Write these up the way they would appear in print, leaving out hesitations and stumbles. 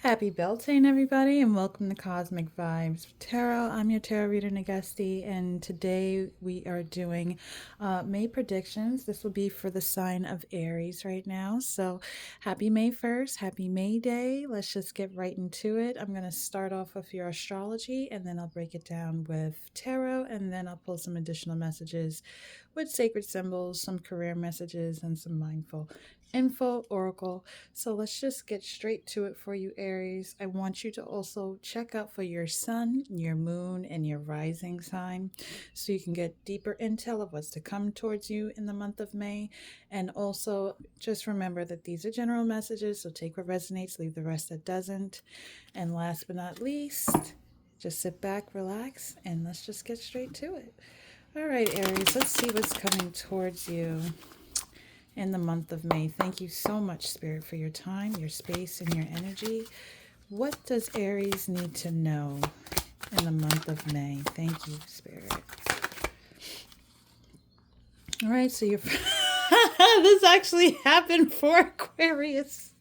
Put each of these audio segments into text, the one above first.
Happy Beltane, everybody, and welcome to Cosmic Vibes Tarot. I'm your tarot reader, Nagesti, and today we are doing May predictions. This will be for the sign of Aries right now. So, happy May 1st, happy May Day. Let's just get right into it. I'm going to start off with your astrology, and then I'll break it down with tarot, and then I'll pull some additional messages with sacred symbols, some career messages, and some mindful info oracle. So let's just get straight to it for you, Aries. I want you to also check out for your sun, your moon, and your rising sign so you can get deeper intel of what's to come towards you in the month of May. And also just remember that these are general messages, so take what resonates, leave the rest that doesn't. And last but not least, just sit back, relax, and let's just get straight to it. All right, Aries, let's see what's coming towards you in the month of May. Thank you so much, Spirit, for your time, your space, and your energy. What does Aries need to know in the month of May? Thank you, Spirit. All right, so you're this actually happened for Aquarius.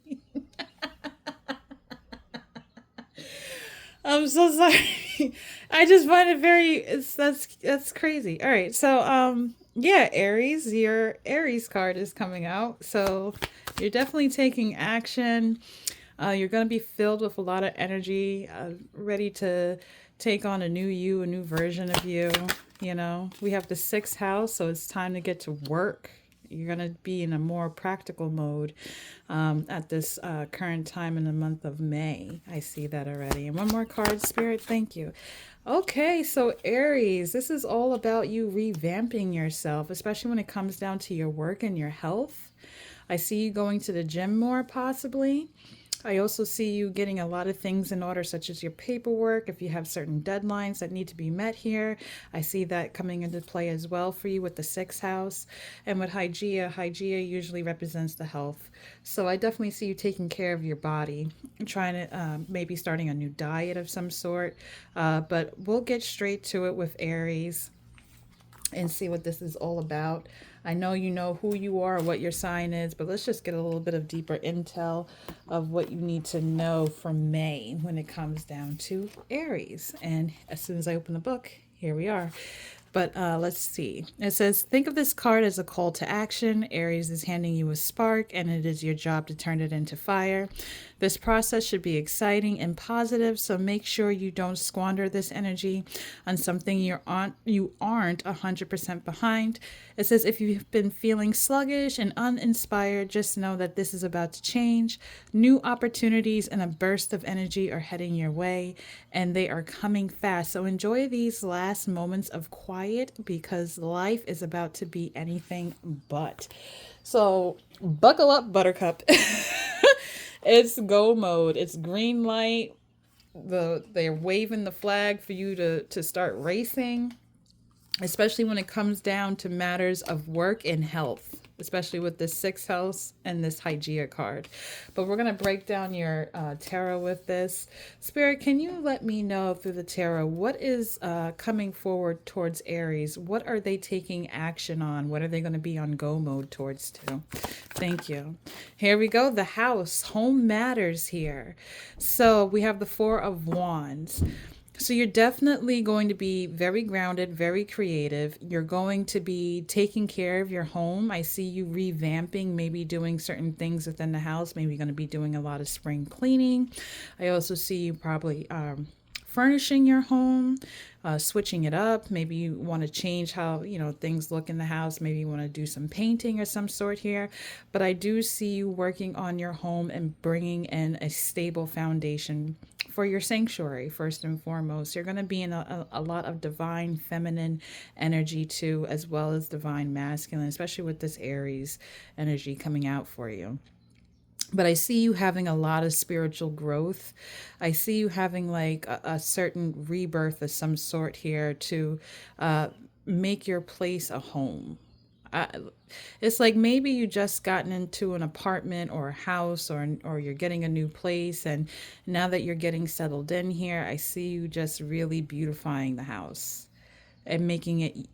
I'm so sorry. I just find it that's crazy. All right. So yeah, Aries, your Aries card is coming out. So you're definitely taking action. You're going to be filled with a lot of energy, ready to take on a new you, a new version of you. You know, we have the sixth house, so it's time to get to work. You're going to be in a more practical mode at this current time in the month of May. I see that already. And one more card, Spirit. Thank you. Okay, so Aries, this is all about you revamping yourself, especially when it comes down to your work and your health. I see you going to the gym more, possibly. I also see you getting a lot of things in order, such as your paperwork, if you have certain deadlines that need to be met here. I see that coming into play as well for you with the sixth house. And with Hygieia usually represents the health. So I definitely see you taking care of your body, trying to maybe starting a new diet of some sort. But we'll get straight to it with Aries and see what this is all about. I know you know who you are, what your sign is, but let's just get a little bit of deeper intel of what you need to know for May when it comes down to Aries. And as soon as I open the book, here we are. But let's see. It says, think of this card as a call to action. Aries is handing you a spark, and it is your job to turn it into fire. This process should be exciting and positive, so make sure you don't squander this energy on something you aren't 100% behind. It says, if you've been feeling sluggish and uninspired, just know that this is about to change. New opportunities and a burst of energy are heading your way, and they are coming fast. So enjoy these last moments of quiet, because life is about to be anything but. So buckle up, Buttercup. It's go mode. It's green light. They're waving the flag for you to start racing, especially when it comes down to matters of work and health, especially with this sixth house and this Hygieia card. But we're going to break down your tarot with this. Spirit, can you let me know through the tarot what is coming forward towards Aries? What are they taking action on? What are they going to be on go mode towards too? Thank you. Here we go. The house, home matters here. So we have the Four of Wands. So you're definitely going to be very grounded, very creative. You're going to be taking care of your home. I see you revamping, maybe doing certain things within the house. Maybe you're going to be doing a lot of spring cleaning. I also see you probably furnishing your home, switching it up. Maybe you want to change how, things look in the house. Maybe you want to do some painting or some sort here. But I do see you working on your home and bringing in a stable foundation for your sanctuary. First and foremost, you're going to be in a lot of divine feminine energy too, as well as divine masculine, especially with this Aries energy coming out for you. But I see you having a lot of spiritual growth. I see you having like a certain rebirth of some sort here to make your place a home. I, it's like maybe you just gotten into an apartment or a house, or you're getting a new place, and now that you're getting settled in here, I see you just really beautifying the house and making it,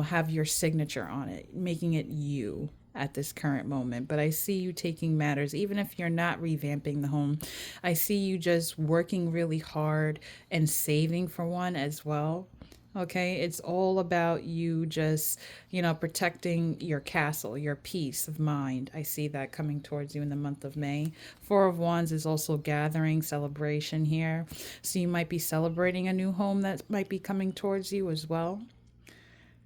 have your signature on it, making it you. at this current moment, but I see you taking matters, even if you're not revamping the home. I see you just working really hard and saving for one as well. Okay, it's all about you just, protecting your castle, your peace of mind. I see that coming towards you in the month of May. Four of Wands is also gathering, celebration here. So you might be celebrating a new home that might be coming towards you as well.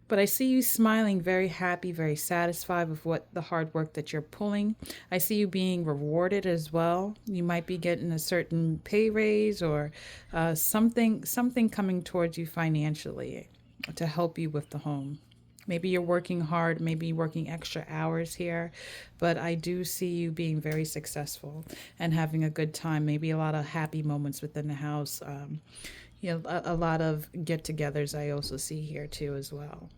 But I see you smiling, very happy, very satisfied with what the hard work that you're pulling. I see you being rewarded as well. You might be getting a certain pay raise or something coming towards you financially to help you with the home. Maybe you're working hard, maybe working extra hours here, but I do see you being very successful and having a good time. Maybe a lot of happy moments within the house. A lot of get-togethers I also see here too as well.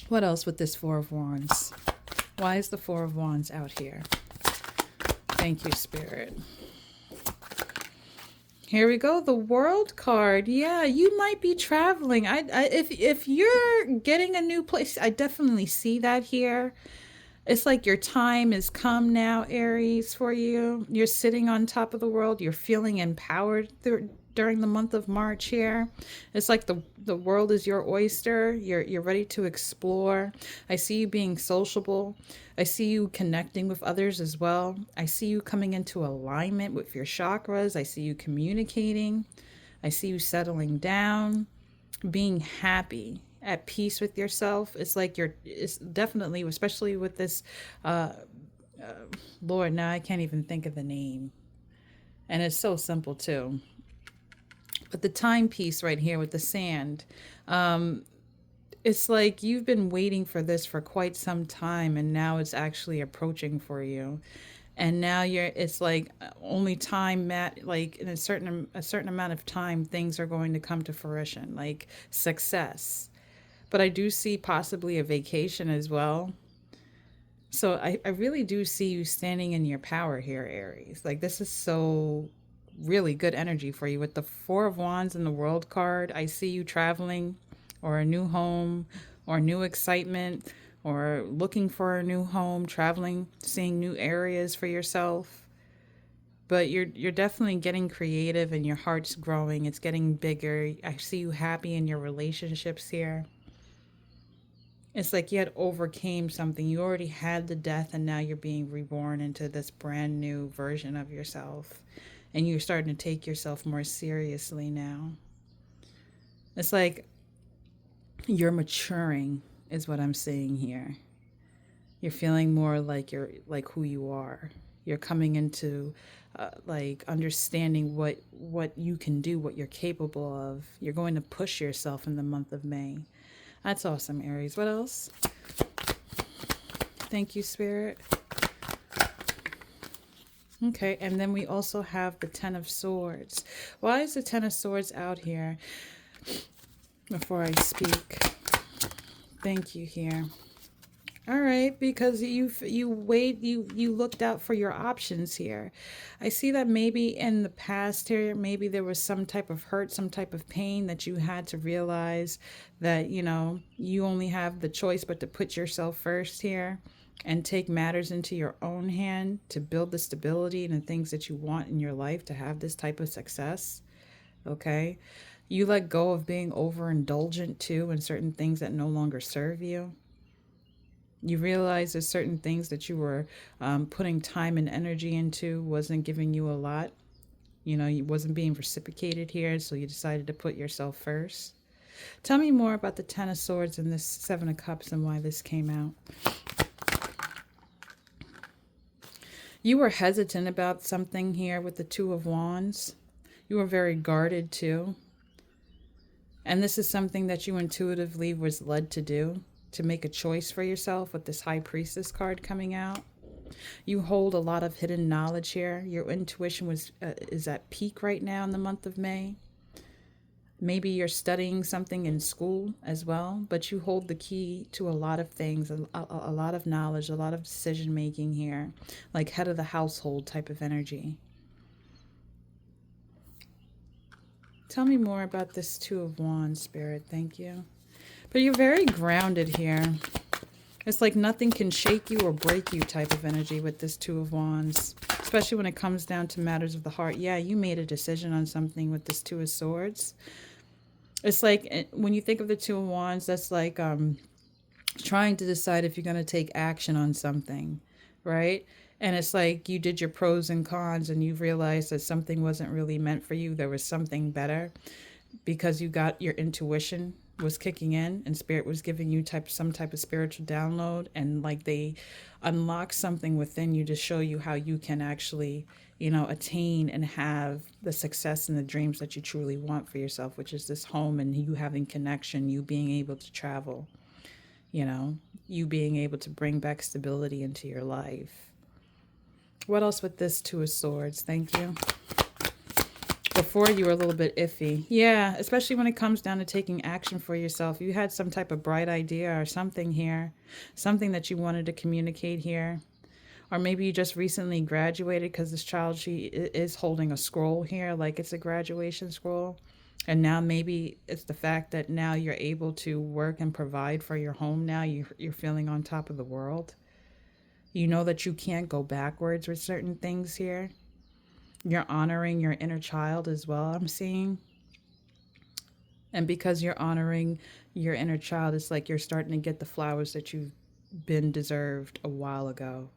What else with this Four of Wands? Why is the Four of Wands out here? Thank you, Spirit. Here we go, the World card. Yeah, you might be traveling. If you're getting a new place, I definitely see that here. It's like your time has come now, Aries, for you. You're sitting on top of the world. You're feeling empowered during the month of March here. It's like the world is your oyster. You're ready to explore. I see you being sociable. I see you connecting with others as well. I see you coming into alignment with your chakras. I see you communicating. I see you settling down, being happy, at peace with yourself. It's like it's definitely, especially with this, Lord, now I can't even think of the name. And it's so simple too. But the timepiece right here with the sand, it's like you've been waiting for this for quite some time, and now it's actually approaching for you. And now it's like only time, like in a certain amount of time, things are going to come to fruition, like success. But I do see possibly a vacation as well. So I really do see you standing in your power here, Aries. Like this is so really good energy for you. With the Four of Wands and the World card, I see you traveling or a new home or new excitement or looking for a new home, traveling, seeing new areas for yourself. But you're definitely getting creative and your heart's growing. It's getting bigger. I see you happy in your relationships here. It's like you had overcame something. You already had the death and now you're being reborn into this brand new version of yourself. And you're starting to take yourself more seriously now. It's like you're maturing is what I'm seeing here. You're feeling more like you're like who you are. You're coming into like understanding what you can do, what you're capable of. You're going to push yourself in the month of May. That's awesome, Aries. What else? Thank you, Spirit. Okay, and then we also have the Ten of Swords. Why is the Ten of Swords out here? Before I speak, thank you here. All right, because you looked out for your options here. I see that maybe in the past here, maybe there was some type of hurt, some type of pain that you had to realize that, you only have the choice but to put yourself first here and take matters into your own hand to build the stability and the things that you want in your life to have this type of success. Okay? You let go of being overindulgent too in certain things that no longer serve you. You realize there's certain things that you were putting time and energy into wasn't giving you a lot. You wasn't being reciprocated here, so you decided to put yourself first. Tell me more about the Ten of Swords and this Seven of Cups and why this came out. You were hesitant about something here with the Two of Wands. You were very guarded too. And this is something that you intuitively was led to do, to make a choice for yourself with this High Priestess card coming out. You hold a lot of hidden knowledge here. Your intuition is at peak right now in the month of May. Maybe you're studying something in school as well, but you hold the key to a lot of things, a lot of knowledge, a lot of decision making here, like head of the household type of energy. Tell me more about this Two of Wands, Spirit. Thank you. But you're very grounded here. It's like nothing can shake you or break you type of energy with this Two of Wands, especially when it comes down to matters of the heart. Yeah, you made a decision on something with this Two of Swords. It's like when you think of the Two of Wands, that's like trying to decide if you're going to take action on something, right? And it's like you did your pros and cons and you realized that something wasn't really meant for you. There was something better because you got your intuition was kicking in and spirit was giving you some type of spiritual download, and like they unlock something within you to show you how you can actually, you know, attain and have the success and the dreams that you truly want for yourself, which is this home and you having connection, you being able to travel, you know, you being able to bring back stability into your life. What else with this Two of Swords? Thank you. Before you were a little bit iffy. Yeah, especially when it comes down to taking action for yourself. You had some type of bright idea or something here, something that you wanted to communicate here. Or maybe you just recently graduated, because this child, she is holding a scroll here, like it's a graduation scroll. And now maybe it's the fact that now you're able to work and provide for your home now. You're feeling on top of the world. You know that you can't go backwards with certain things here. You're honoring your inner child as well, I'm seeing. And because you're honoring your inner child, it's like you're starting to get the flowers that you've been deserved a while ago.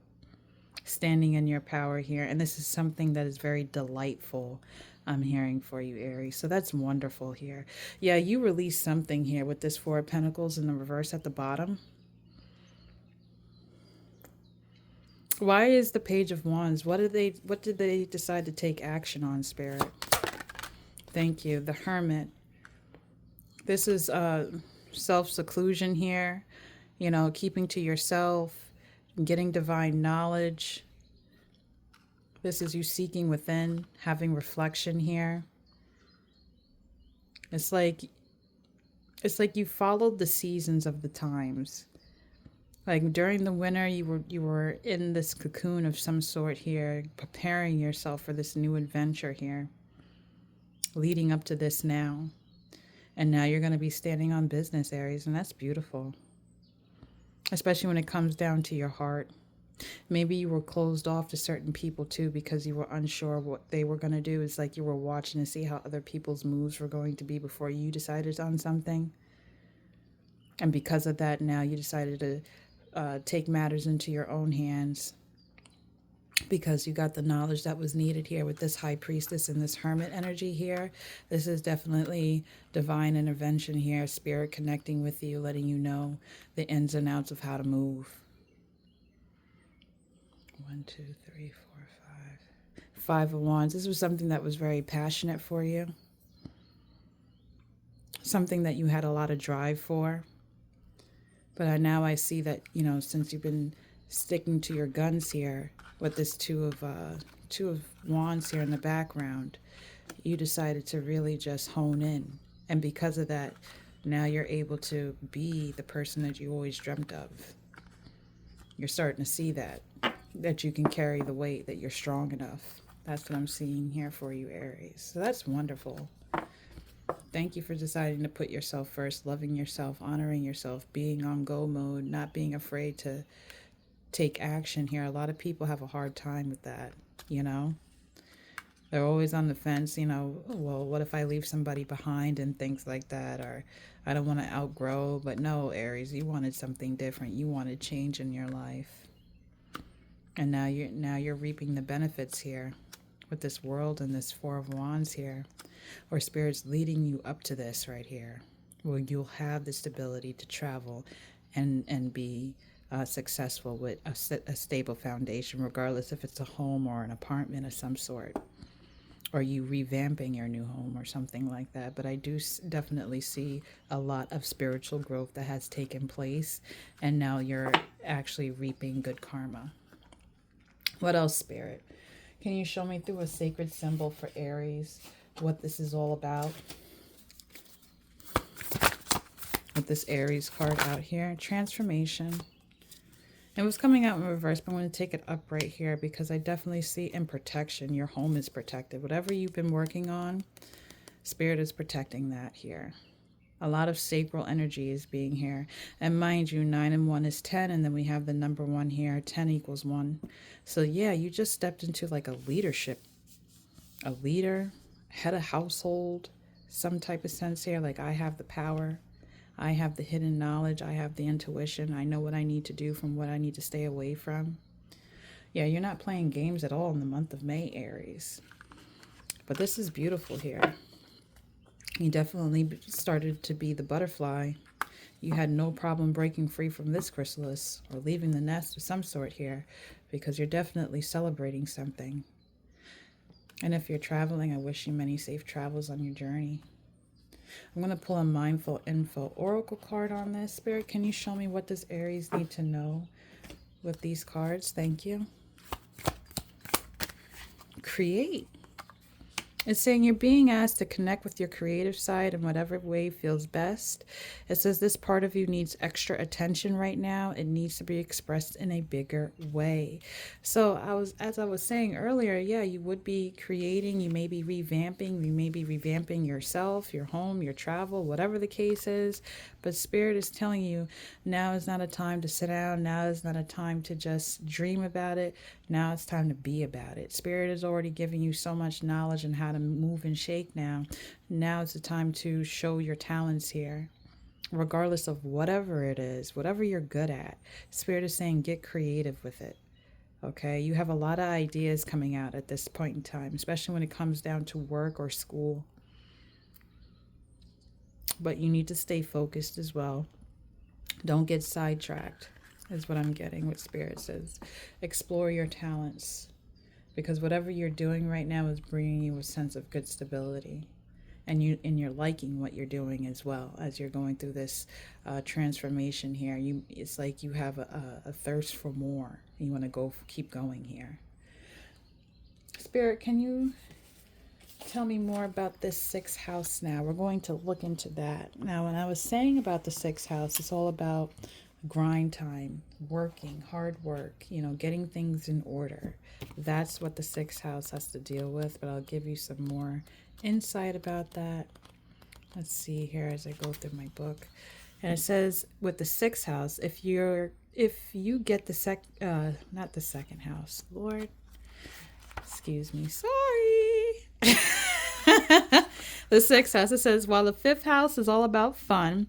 Standing in your power here. And this is something that is very delightful, I'm hearing for you, Aries. So that's wonderful here. Yeah, you released something here with this Four of Pentacles in the reverse at the bottom. Why is the Page of Wands? What did they decide to take action on, Spirit? Thank you. The Hermit. This is self-seclusion here. You know, keeping to yourself, getting divine knowledge. This is you seeking within, having reflection here. It's like you followed the seasons of the times. Like during the winter, you were in this cocoon of some sort here, preparing yourself for this new adventure here, leading up to this now. And now you're going to be standing on business, Aries, and that's beautiful. Especially when it comes down to your heart. Maybe you were closed off to certain people too because you were unsure what they were going to do. It's like you were watching to see how other people's moves were going to be before you decided on something. And because of that, now you decided to take matters into your own hands, because you got the knowledge that was needed here with this High Priestess and this Hermit energy here. This is definitely divine intervention here, spirit connecting with you, letting you know the ins and outs of how to move. 1, 2, 3, 4, 5. 5 of Wands. This was something that was very passionate for you. Something that you had a lot of drive for. But now I see that, you know, since you've been sticking to your guns here with this two of Wands here in the background, you decided to really just hone in. And because of that, now you're able to be the person that you always dreamt of. You're starting to see that you can carry the weight, that you're strong enough. That's what I'm seeing here for you, Aries. So that's wonderful. Thank you for deciding to put yourself first, loving yourself, honoring yourself, being on go mode, not being afraid to take action here. A lot of people have a hard time with that, you know. They're always on the fence, you know, well, what if I leave somebody behind and things like that, or I don't want to outgrow. But no, Aries, you wanted something different. You wanted change in your life. And now you're reaping the benefits here with this World and this Four of Wands here. Or Spirit's leading you up to this right here, where you'll have this ability to travel and be successful with a stable foundation, regardless if it's a home or an apartment of some sort, or you revamping your new home or something like that. But I do definitely see a lot of spiritual growth that has taken place, and now you're actually reaping good karma. What else, Spirit? Can you show me through a sacred symbol for Aries what this is all about? With this Aries card out here, transformation. It was coming out in reverse, but I'm going to take it up right here because I definitely see in protection. Your home is protected. Whatever you've been working on, Spirit is protecting that here. A lot of sacral energy is being here. And mind you, 9 and 1 is 10, and then we have the number 1 here. 10 equals 1. So yeah, you just stepped into like a leadership, a leader, head of household, some type of sense here. Like, I have the power. I have the hidden knowledge. I have the intuition. I know what I need to do from what I need to stay away from. Yeah, you're not playing games at all in the month of May, Aries. But this is beautiful here. You definitely started to be the butterfly. You had no problem breaking free from this chrysalis or leaving the nest of some sort here, because you're definitely celebrating something. And if you're traveling, I wish you many safe travels on your journey. I'm going to pull a Mindful Info Oracle card on this. Spirit, can you show me what does Aries need to know with these cards? Thank you. Create. It's saying you're being asked to connect with your creative side in whatever way feels best. It says this part of you needs extra attention right now. It needs to be expressed in a bigger way. So as I was saying earlier, yeah, you would be creating, you may be revamping yourself, your home, your travel, whatever the case is. But Spirit is telling you now is not a time to sit down. Now is not a time to just dream about it. Now it's time to be about it. Spirit is already giving you so much knowledge on how to move and shake now. Now is the time to show your talents here, regardless of whatever it is, whatever you're good at. Spirit is saying get creative with it. Okay, you have a lot of ideas coming out at this point in time, especially when it comes down to work or school. But you need to stay focused as well. Don't get sidetracked, is what I'm getting, what Spirit says. Explore your talents, because whatever you're doing right now is bringing you a sense of good stability. And you're liking what you're doing as well as you're going through this transformation here. It's like you have a thirst for more. You want to keep going here. Spirit, can you tell me more about this 6th house now? We're going to look into that. Now, when I was saying about the 6th house, it's all about grind time, working, hard work, getting things in order. That's what the 6th house has to deal with, but I'll give you some more insight about that. Let's see here as I go through my book. And it says with the 6th house, if you get not the 2nd house, Lord, excuse me, sorry. The 6th house, it says, while the 5th house is all about fun,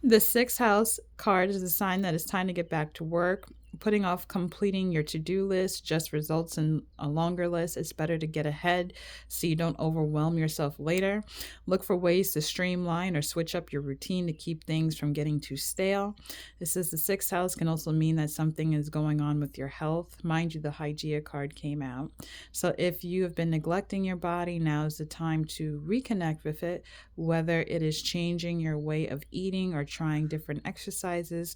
the 6th house card is a sign that it's time to get back to work. Putting off completing your to-do list just results in a longer list. It's better to get ahead so you don't overwhelm yourself later. Look for ways to streamline or switch up your routine to keep things from getting too stale. It says the 6th house can also mean that something is going on with your health. Mind you, the Hygieia card came out. So if you have been neglecting your body, now is the time to reconnect with it, whether it is changing your way of eating or trying different exercises.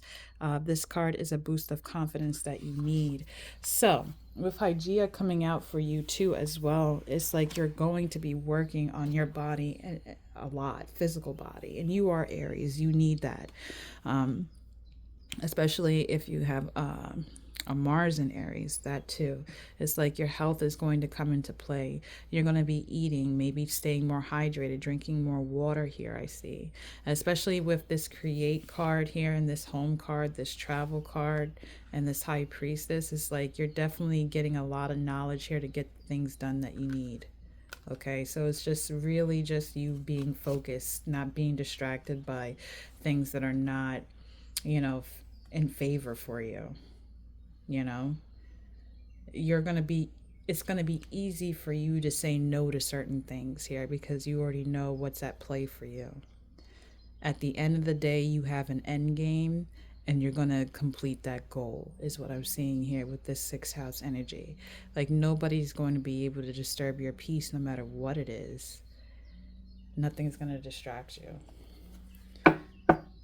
This card is a boost of confidence that you need. So with Hygieia coming out for you too as well, it's like you're going to be working on your body a lot, physical body, and you are Aries. You need that, especially if you have a Mars in Aries. That too, it's like your health is going to come into play. You're going to be eating, maybe staying more hydrated, drinking more water here, I see. Especially with this create card here and this home card, this travel card, and this high priestess. It's like you're definitely getting a lot of knowledge here to get things done that you need. Okay, so it's just really just you being focused, not being distracted by things that are not, in favor for you. You're going to be, it's going to be easy for you to say no to certain things here because you already know what's at play for you. At the end of the day, you have an end game and you're going to complete that goal, is what I'm seeing here with this 6th house energy. Like nobody's going to be able to disturb your peace no matter what it is. Nothing's going to distract you.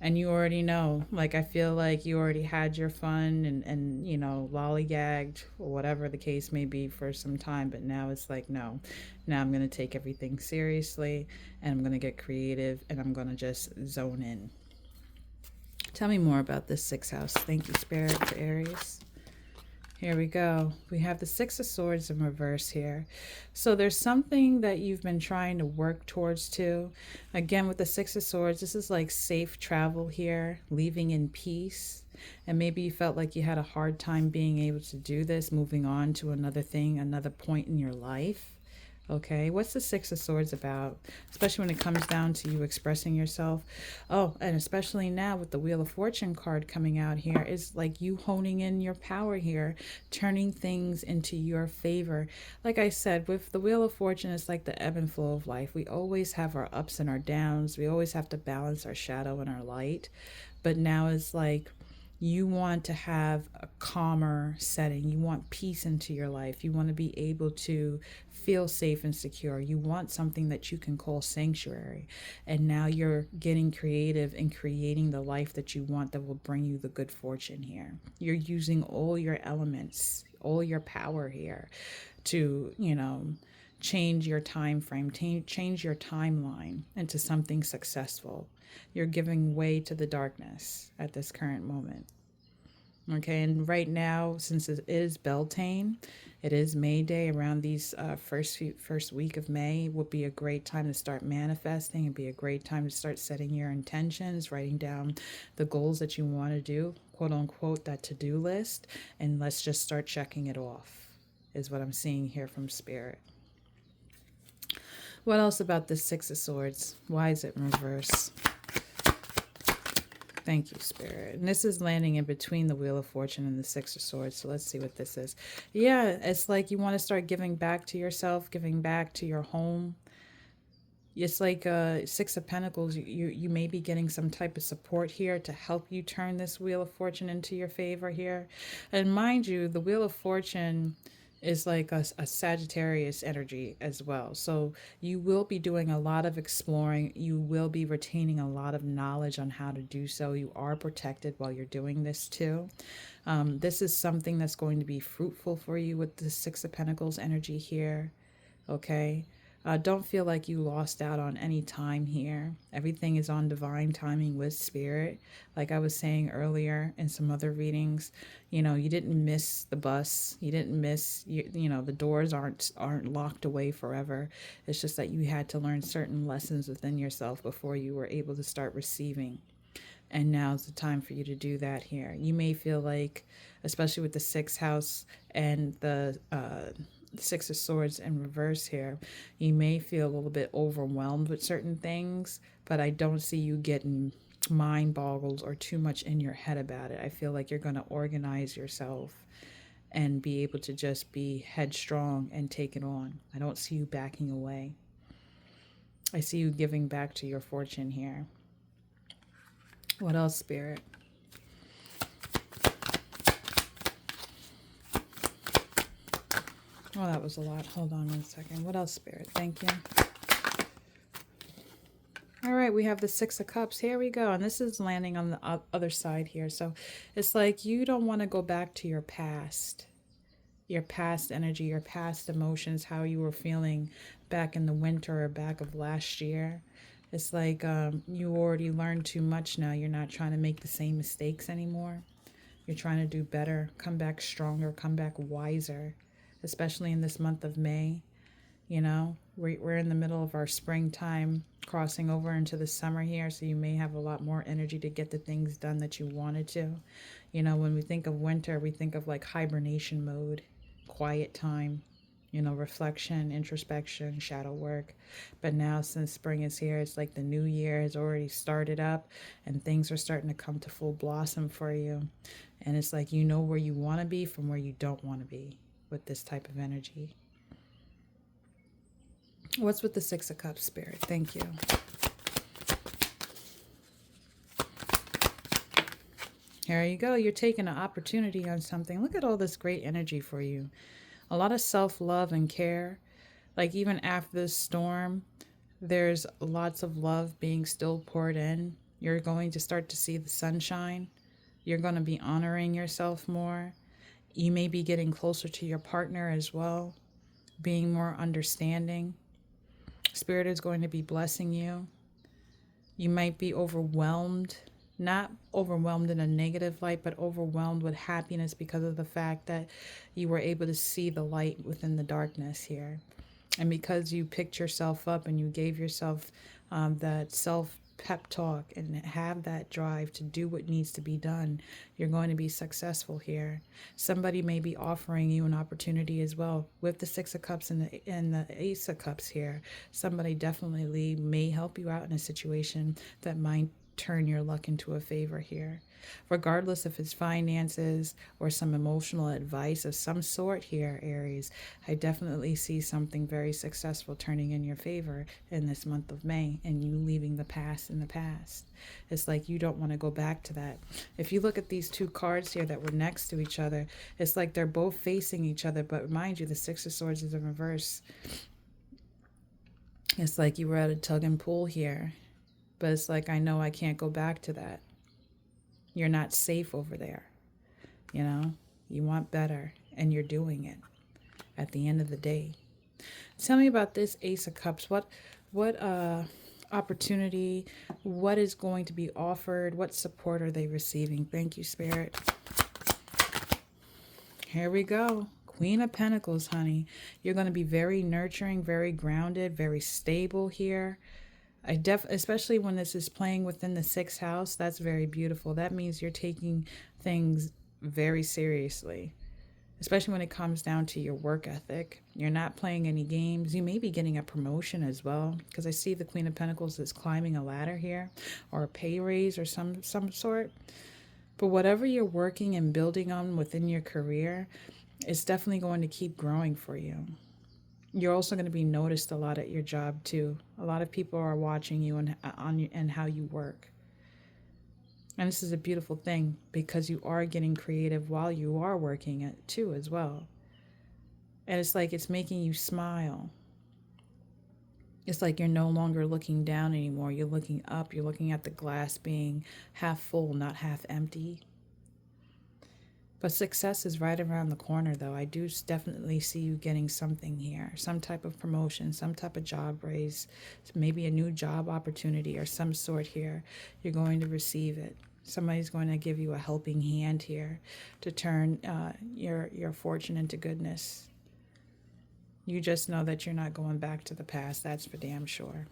And you already know, like, I feel like you already had your fun and lollygagged or whatever the case may be for some time. But now it's like, no, now I'm going to take everything seriously and I'm going to get creative and I'm going to just zone in. Tell me more about this 6th house. Thank you, Spirit, for Aries. Here we go. We have the Six of Swords in reverse here. So there's something that you've been trying to work towards too. Again, with the Six of Swords, this is like safe travel here, leaving in peace. And maybe you felt like you had a hard time being able to do this, moving on to another thing, another point in your life. Okay, what's the Six of Swords about? Especially when it comes down to you expressing yourself. Oh, and especially now with the Wheel of Fortune card coming out here, is like you honing in your power here, turning things into your favor. Like I said, with the Wheel of Fortune, it's like the ebb and flow of life. We always have our ups and our downs. We always have to balance our shadow and our light. But now it's like you want to have a calmer setting. You want peace into your life. You want to be able to feel safe and secure. You want something that you can call sanctuary. And now you're getting creative and creating the life that you want that will bring you the good fortune here. You're using all your elements, all your power here to, change your time frame, change your timeline into something successful. You're giving way to the darkness at this current moment. Okay, and right now, since it is Beltane, it is May Day. Around these first week of May would be a great time to start manifesting, and be a great time to start setting your intentions, writing down the goals that you want to do, quote unquote, that to-do list, and let's just start checking it off, is what I'm seeing here from Spirit. What else about this Six of Swords? Why is it in reverse? Thank you, Spirit. And this is landing in between the Wheel of Fortune and the Six of Swords. So let's see what this is. Yeah, it's like you want to start giving back to yourself, giving back to your home. It's like Six of Pentacles. You may be getting some type of support here to help you turn this Wheel of Fortune into your favor here. And mind you, the Wheel of Fortune is like a Sagittarius energy as well. So you will be doing a lot of exploring. You will be retaining a lot of knowledge on how to do so. You are protected while you're doing this too. This is something that's going to be fruitful for you with the Six of Pentacles energy here. Okay. Don't feel like you lost out on any time here. Everything is on divine timing with Spirit. Like I was saying earlier in some other readings, you didn't miss the bus. You didn't miss, the doors aren't locked away forever. It's just that you had to learn certain lessons within yourself before you were able to start receiving. And now's the time for you to do that here. You may feel like, especially with the sixth house and the Six of Swords in reverse here, you may feel a little bit overwhelmed with certain things, but I don't see you getting mind boggled or too much in your head about it. I feel like you're going to organize yourself and be able to just be headstrong and take it on. I don't see you backing away. I see you giving back to your fortune here. What else, Spirit? Oh, that was a lot. Hold on 1 second. What else, Spirit? Thank you. All right, we have the Six of Cups. Here we go. And this is landing on the other side here. So it's like you don't want to go back to your past energy, your past emotions, how you were feeling back in the winter or back of last year. It's like you already learned too much now. You're not trying to make the same mistakes anymore. You're trying to do better, come back stronger, come back wiser, especially in this month of May. We're in the middle of our springtime, crossing over into the summer here, so you may have a lot more energy to get the things done that you wanted to. When we think of winter, we think of like hibernation mode, quiet time, reflection, introspection, shadow work. But now since spring is here, it's like the new year has already started up and things are starting to come to full blossom for you. And it's like you know where you want to be from where you don't want to be with this type of energy. What's with the Six of Cups, Spirit? Thank you. Here you go. You're taking an opportunity on something. Look at all this great energy for you. A lot of self-love and care. Like even after this storm, there's lots of love being still poured in. You're going to start to see the sunshine. You're going to be honoring yourself more. You may be getting closer to your partner as well, being more understanding. Spirit is going to be blessing you. You might be overwhelmed Not overwhelmed in a negative light, but overwhelmed with happiness because of the fact that you were able to see the light within the darkness here. And because you picked yourself up and you gave yourself that self pep talk and have that drive to do what needs to be done, you're going to be successful here. Somebody may be offering you an opportunity as well with the Six of Cups and the Ace of Cups here. Somebody definitely may help you out in a situation that might turn your luck into a favor here. Regardless if it's finances or some emotional advice of some sort here, Aries, I definitely see something very successful turning in your favor in this month of May and you leaving the past in the past. It's like you don't want to go back to that. If you look at these two cards here that were next to each other, it's like they're both facing each other, but mind you, the Six of Swords is in reverse. It's like you were at a tug and pull here, but it's like, I know I can't go back to that. You're not safe over there. You know, you want better and you're doing it at the end of the day. Tell me about this Ace of Cups. What opportunity, what is going to be offered? What support are they receiving? Thank you, Spirit. Here we go. Queen of Pentacles, honey. You're going to be very nurturing, very grounded, very stable here. Especially when this is playing within the sixth house, that's very beautiful. That means you're taking things very seriously, especially when it comes down to your work ethic. You're not playing any games. You may be getting a promotion as well, because I see the Queen of Pentacles is climbing a ladder here, or a pay raise or some sort. But whatever you're working and building on within your career, it's definitely going to keep growing for you. You're also going to be noticed a lot at your job too. A lot of people are watching you and how you work. And this is a beautiful thing because you are getting creative while you are working it too as well. And it's like it's making you smile. It's like you're no longer looking down anymore. You're looking up. You're looking at the glass being half full, not half empty. But success is right around the corner, though. I do definitely see you getting something here. Some type of promotion, some type of job raise, maybe a new job opportunity or some sort here. You're going to receive it. Somebody's going to give you a helping hand here to turn your fortune into goodness. You just know that you're not going back to the past. That's for damn sure.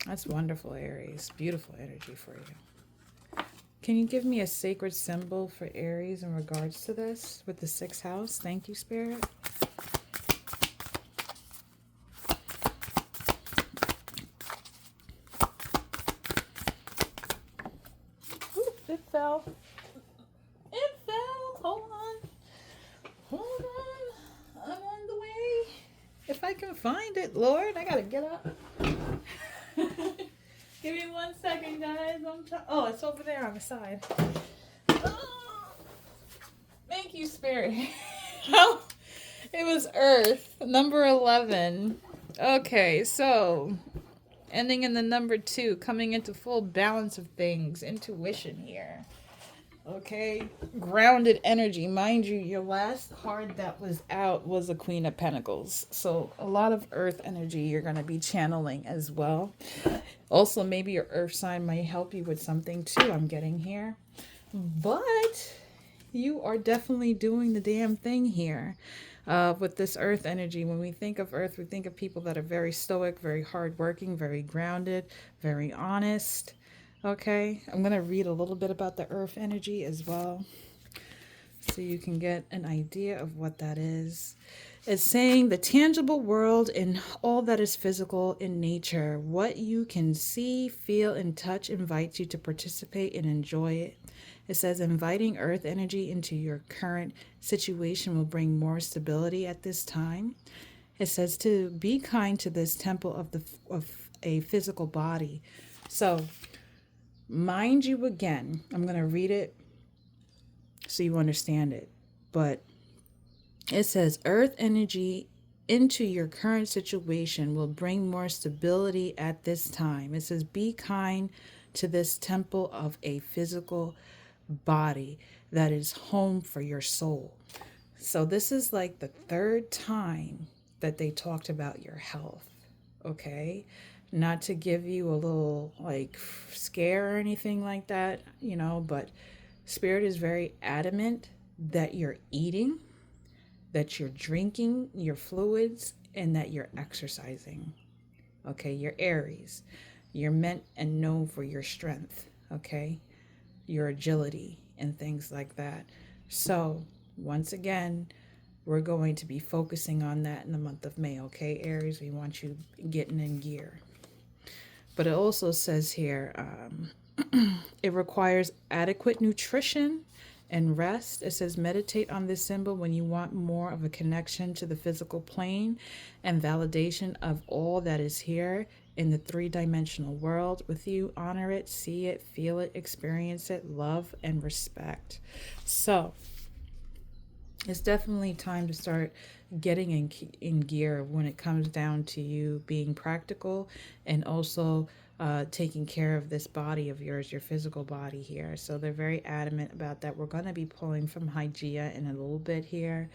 That's wonderful, Aries. Beautiful energy for you. Can you give me a sacred symbol for Aries in regards to this with the sixth house? Thank you, Spirit. Ooh, it fell. It fell. Hold on. Hold on. I'm on the way. If I can find it, Lord, I gotta get up. Give me 1 second, guys. Oh, it's over there on the side. Oh, thank you, Spirit. Oh, it was Earth, number 11. Okay, so ending in the number 2, coming into full balance of things, intuition here. Okay, grounded energy. Mind you, your last card that was out was a Queen of Pentacles. So a lot of earth energy you're going to be channeling as well. Also, maybe your earth sign might help you with something too, I'm getting here. But you are definitely doing the damn thing here with this earth energy. When we think of earth, we think of people that are very stoic, very hardworking, very grounded, very honest. Okay, I'm going to read a little bit about the earth energy as well, so you can get an idea of what that is. It's saying the tangible world and all that is physical in nature, what you can see, feel, and touch invites you to participate and enjoy it. It says inviting earth energy into your current situation will bring more stability at this time. It says to be kind to this temple of a physical body. So, mind you, again, I'm going to read it so you understand it. But it says earth energy into your current situation will bring more stability at this time. It says be kind to this temple of a physical body that is home for your soul. So this is like the third time that they talked about your health. Okay? Not to give you a little like scare or anything like that, but Spirit is very adamant that you're eating, that you're drinking your fluids, and that you're exercising. Okay, you're Aries. You're meant and known for your strength, okay? Your agility and things like that. So, once again, we're going to be focusing on that in the month of May, okay, Aries? We want you getting in gear. But it also says here, it requires adequate nutrition and rest. It says meditate on this symbol when you want more of a connection to the physical plane and validation of all that is here in the three-dimensional world with you. Honor it, see it, feel it, experience it, love and respect. So it's definitely time to start getting in gear when it comes down to you being practical and also taking care of this body of yours, your physical body here. So they're very adamant about that. We're going to be pulling from Hygieia in a little bit here,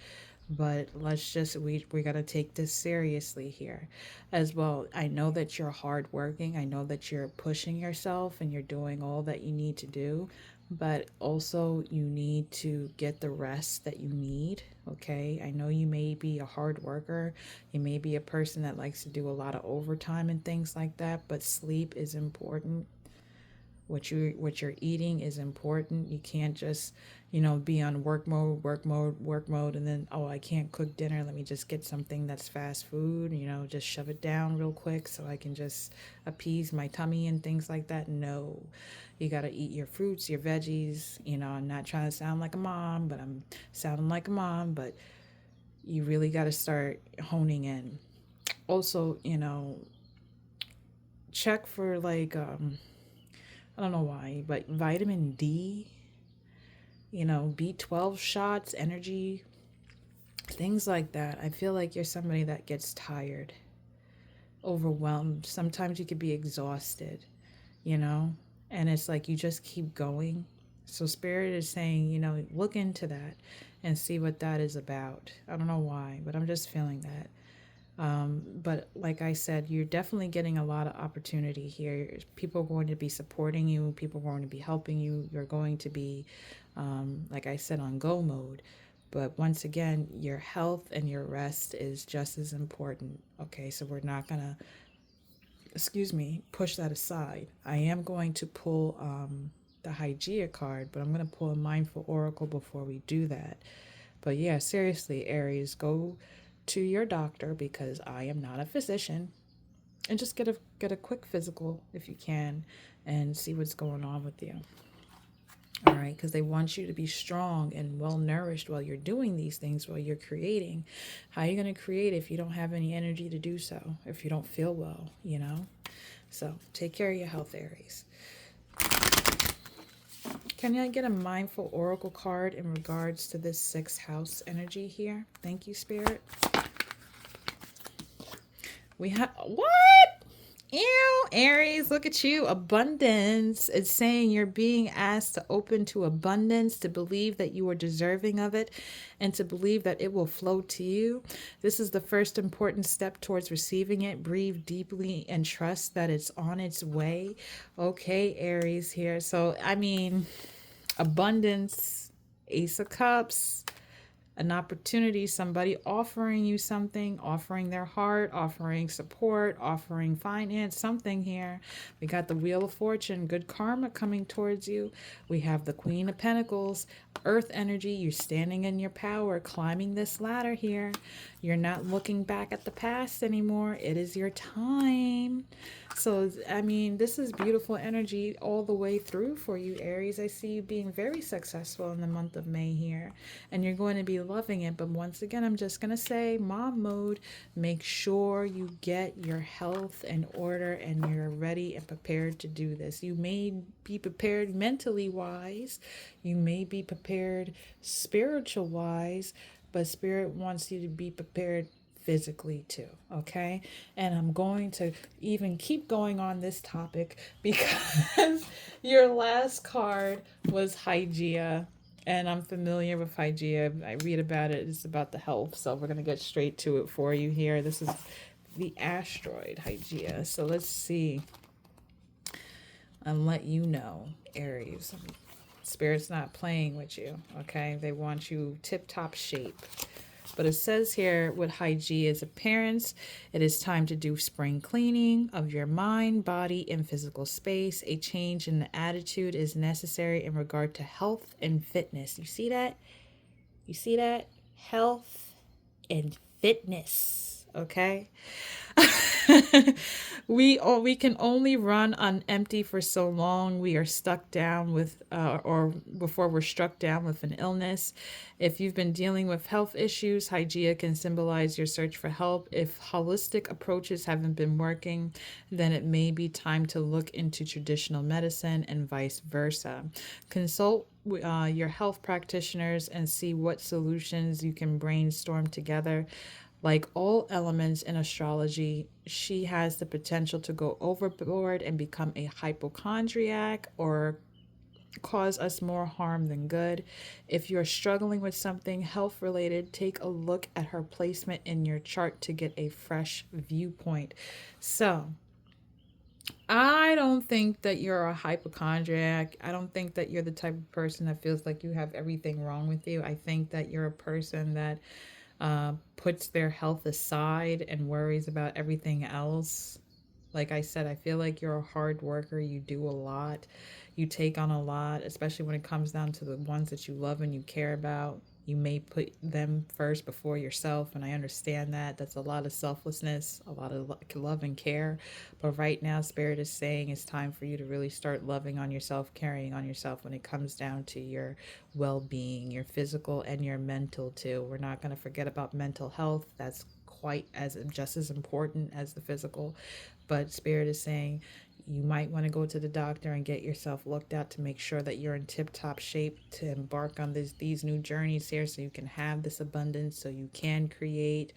but we got to take this seriously here as well. I know that you're hardworking. I know that you're pushing yourself and you're doing all that you need to do, but also you need to get the rest that you need. Okay, I know you may be a hard worker, you may be a person that likes to do a lot of overtime and things like that, but sleep is important. What you're eating is important. You can't just, be on work mode, and then, oh, I can't cook dinner. Let me just get something that's fast food, just shove it down real quick so I can just appease my tummy and things like that. No. You got to eat your fruits, your veggies. I'm not trying to sound like a mom, but I'm sounding like a mom, but you really got to start honing in. Also, check for like I don't know why, but vitamin D, B12 shots, energy, things like that. I feel like you're somebody that gets tired, overwhelmed. Sometimes you could be exhausted, you know, and it's like you just keep going. So, Spirit is saying, look into that and see what that is about. I don't know why, but I'm just feeling that. But like I said, you're definitely getting a lot of opportunity here. People are going to be supporting you. People are going to be helping you. You're going to be, like I said, on go mode. But once again, your health and your rest is just as important. Okay, so we're not going to, push that aside. I am going to pull the Hygieia card, but I'm going to pull a Mindful Oracle before we do that. But yeah, seriously, Aries, go to your doctor because I am not a physician, and just get a quick physical if you can and see what's going on with you. All right, because they want you to be strong and well nourished while you're doing these things, while you're creating. How are you going to create if you don't have any energy to do so, if you don't feel well? So take care of your health, Aries. Can I get a Mindful Oracle card in regards to this 6th house energy here? Thank you, Spirit. We have what? Ew, Aries, look at you. Abundance. It's saying you're being asked to open to abundance, to believe that you are deserving of it, and to believe that it will flow to you. This is the first important step towards receiving it. Breathe deeply and trust that it's on its way. Okay, Aries here. So, abundance, Ace of Cups, an opportunity, somebody offering you something, offering their heart, offering support, offering finance, something here. We got the Wheel of Fortune, good karma coming towards you. We have the Queen of Pentacles, earth energy. You're standing in your power, climbing this ladder here. You're not looking back at the past anymore. It is your time. So, this is beautiful energy all the way through for you, Aries. I see you being very successful in the month of May here, and you're going to be loving it. But once again, I'm just going to say, mom mode, make sure you get your health in order and you're ready and prepared to do this. You may be prepared mentally wise, you may be prepared spiritual wise, but Spirit wants you to be prepared physically too, okay? And I'm going to even keep going on this topic because your last card was Hygieia, and I'm familiar with Hygieia. I read about it. It's about the health, so we're going to get straight to it for you here. This is the asteroid Hygieia. So let's see and let you know, Aries. Spirit's not playing with you, okay? They want you tip-top shape. But it says here with Hygeia's appearance, it is time to do spring cleaning of your mind, body, and physical space. A change in the attitude is necessary in regard to health and fitness. You see that? You see that? Health and fitness, okay? We can only run on empty for so long. We are stuck down with or before we're struck down with an illness. If you've been dealing with health issues, Hygieia can symbolize your search for help. If holistic approaches haven't been working, then it may be time to look into traditional medicine and vice versa. Consult your health practitioners and see what solutions you can brainstorm together. Like all elements in astrology, she has the potential to go overboard and become a hypochondriac or cause us more harm than good. If you're struggling with something health related, take a look at her placement in your chart to get a fresh viewpoint. So, I don't think that you're a hypochondriac. I don't think that you're the type of person that feels like you have everything wrong with you. I think that you're a person that puts their health aside and worries about everything else. Like I said, I feel like you're a hard worker. You do a lot. You take on a lot, especially when it comes down to the ones that you love and you care about. You may put them first before yourself, and I understand that. That's a lot of selflessness, a lot of love and care. But right now, Spirit is saying it's time for you to really start loving on yourself, caring on yourself when it comes down to your well being, your physical and your mental, too. We're not going to forget about mental health. That's quite as just as important as the physical. But Spirit is saying you might want to go to the doctor and get yourself looked at to make sure that you're in tip-top shape to embark on these new journeys here, so you can have this abundance, so you can create,